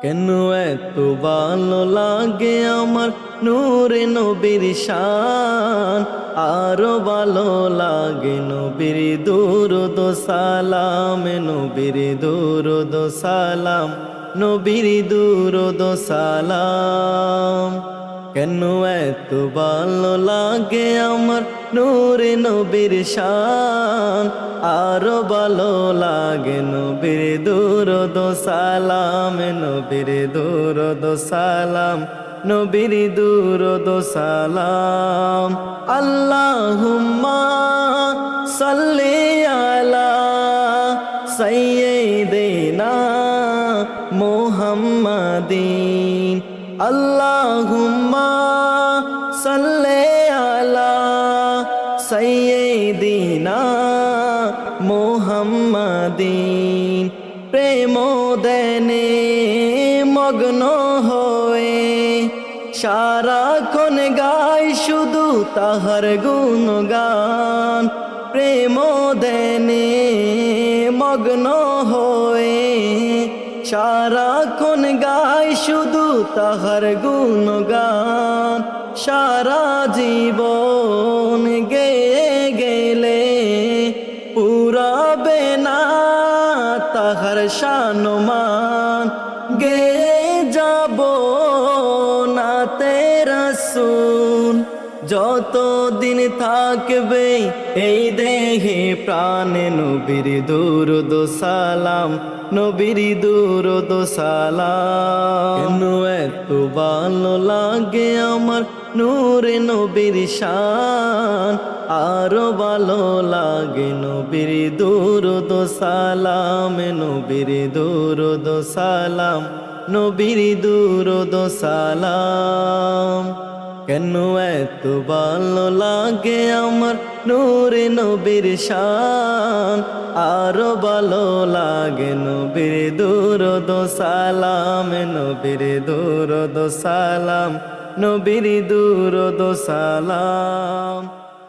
কেন এত ভালো লাগে আমার নূরে নবীর শান, আরো ভালো লাগে নবীর দুরূদ সালাম, নবীর দুরূদ সালাম, নবীর দুরূদ সালাম। কেন এত ভালো লাগে আমার নূরে নবীর শান, আরো ভালো লাগে নবীর দুরূদ সালাম, নবীর দুরূদ সালাম, নবীর দুরূদ সালাম। আল্লাহুম্মা সাল্লি আলা সাইয়্যিদিনা মুহাম্মাদিন। আল্লাহুম্মা সাল্লি আলা সাইয়্যিদিনা মুহাম্মাদিন। প্রেম দেনে মগ্ন হয়ে সারাক্ষণ গাই শুধু তাহার গুণগান। প্রেম দেনে মগ্ন হয়ে সারাক্ষণ গাই শুধু তাহার গুণগান। সারা জীবন গেয়ে গেলে পুরাবে না তাহার শানমান। গেয়ে যাব নাতে রাসূল যতদিন থাকবে এই দেহে প্রাণে। নবীর দুরূদ সালাম, নবীর দুরূদ সালাম। কেন এত ভালো লাগে আমার নূরে নবীর শান, আরো ভালো লাগে নবীর দুরূদ সালাম, নবীর দুরূদ সালাম, নবীর দুরূদ সালাম। কেন এত ভালো লাগে আমার নূরে নবীর শান, আরো ভালো লাগে নবীর দুরূদ সালাম, নবীর দুরূদ সালাম, নবীর দুরূদ সালাম।